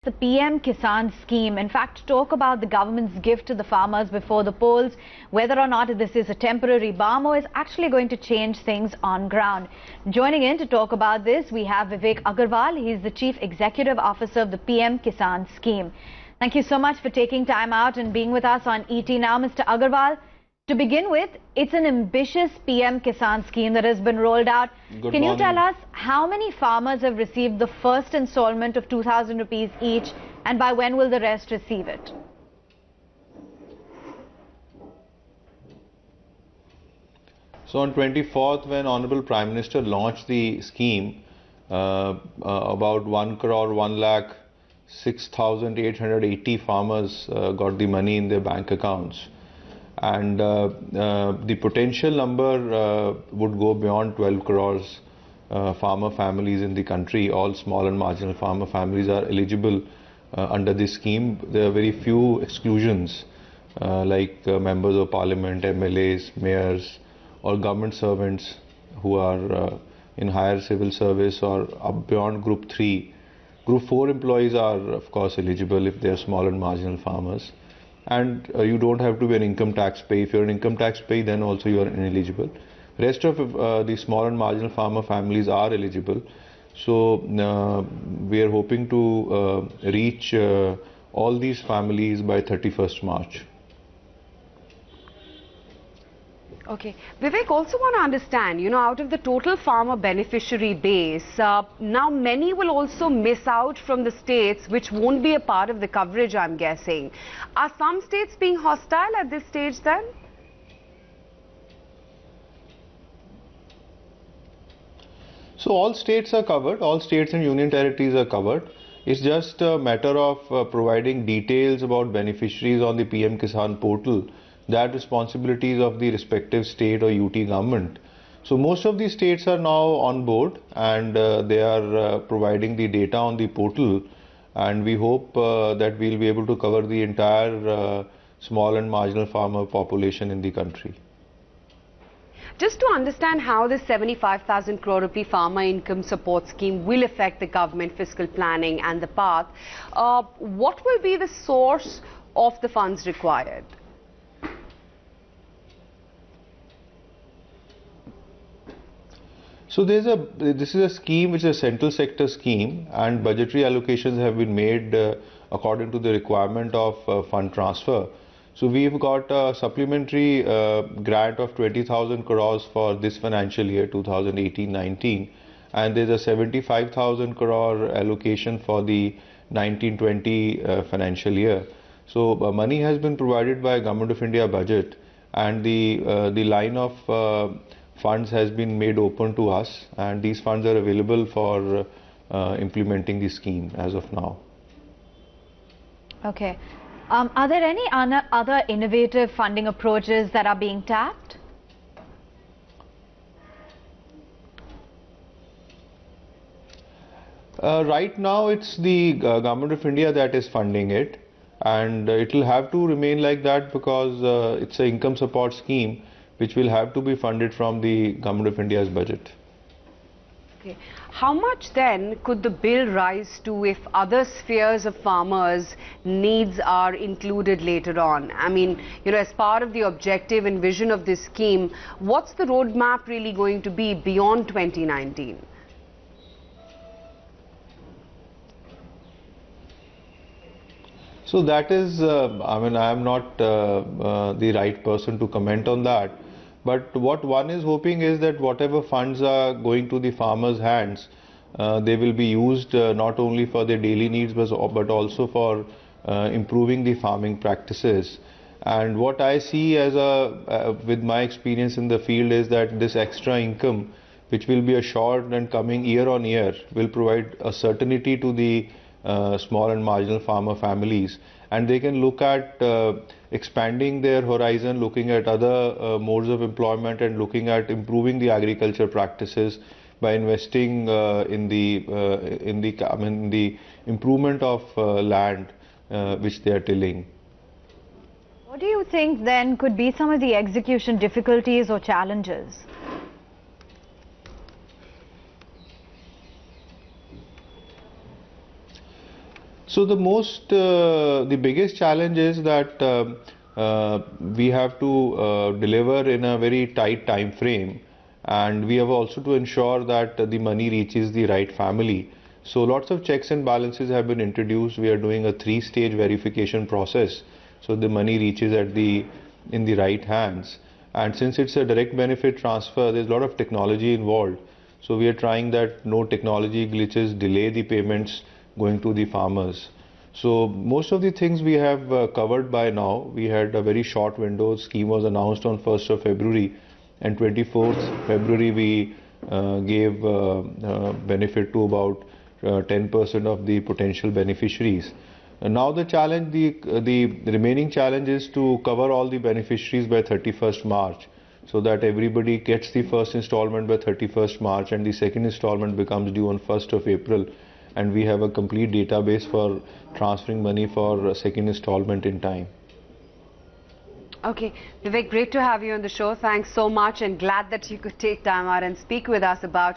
The PM-Kisan scheme, in fact, to talk about the government's gift to the farmers before the polls, whether or not this is a temporary balm or is actually going to change things on ground. Joining in to talk about this, we have Vivek Agrawal. He is the Chief Executive Officer of the PM-Kisan scheme. Thank you so much for taking time out and being with us on ET Now, Mr. Agrawal. To begin with, it's an ambitious PM-Kisan scheme that has been rolled out. Can you tell us how many farmers have received the first installment of 2,000 rupees each, and by when will the rest receive it? So on 24th, when Honorable Prime Minister launched the scheme, about 1 crore 1 lakh 6,880 farmers got the money in their bank accounts. And the potential number would go beyond 12 crores farmer families in the country. All small and marginal farmer families are eligible under this scheme. There are very few exclusions like members of parliament, MLAs, mayors or government servants who are in higher civil service or up beyond group 3. Group 4 employees are of course eligible if they are small and marginal farmers. And you don't have to be an income tax payer. If you're an income tax payer, then also you are ineligible. Rest of the small and marginal farmer families are eligible. So we are hoping to reach all these families by 31st March. Okay. Vivek, also want to understand, out of the total farmer beneficiary base, now many will also miss out from the states which won't be a part of the coverage, I'm guessing. Are some states being hostile at this stage then? So all states are covered, all states and union territories are covered. It's just a matter of providing details about beneficiaries on the PM-Kisan portal. That responsibility is of the respective state or UT government. So most of the states are now on board and they are providing the data on the portal, and we hope that we'll be able to cover the entire small and marginal farmer population in the country. Just to understand how this 75,000 crore rupee farmer income support scheme will affect the government fiscal planning and the path, what will be the source of the funds required? So this is a scheme which is a central sector scheme, and budgetary allocations have been made according to the requirement of fund transfer. So we've got a supplementary grant of 20,000 crores for this financial year 2018-19, and there's a 75,000 crore allocation for the 19-20 financial year. So money has been provided by Government of India budget, and the line of funds has been made open to us, and these funds are available for implementing the scheme as of now. Okay. Are there any other innovative funding approaches that are being tapped? Right now it's the Government of India that is funding it, and it will have to remain like that because it's an income support scheme which will have to be funded from the Government of India's budget. Okay. How much then could the bill rise to if other spheres of farmers' needs are included later on? I mean, as part of the objective and vision of this scheme, what's the roadmap really going to be beyond 2019? So that is, I am not the right person to comment on that. But what one is hoping is that whatever funds are going to the farmers' hands, they will be used not only for their daily needs but also for improving the farming practices. And what I see as with my experience in the field is that this extra income, which will be assured and coming year on year, will provide a certainty to the small and marginal farmer families, and they can look at expanding their horizon, looking at other modes of employment and looking at improving the agriculture practices by investing in the improvement of land which they are tilling. What do you think then could be some of the execution difficulties or challenges? So the biggest challenge is that we have to deliver in a very tight time frame, and we have also to ensure that the money reaches the right family. So lots of checks and balances have been introduced. We are doing a 3-stage verification process, so the money reaches in the right hands. And since it's a direct benefit transfer, there's a lot of technology involved. So we are trying that no technology glitches delay the payments going to the farmers. So most of the things we have covered by now. We had a very short window. Scheme was announced on 1st of February, and 24th February we gave benefit to about 10% of the potential beneficiaries. And now the challenge, the remaining challenge is to cover all the beneficiaries by 31st March, so that everybody gets the first installment by 31st March and the second installment becomes due on 1st of April. And we have a complete database for transferring money for second installment in time. Okay, Vivek, great to have you on the show. Thanks so much, and glad that you could take time out and speak with us about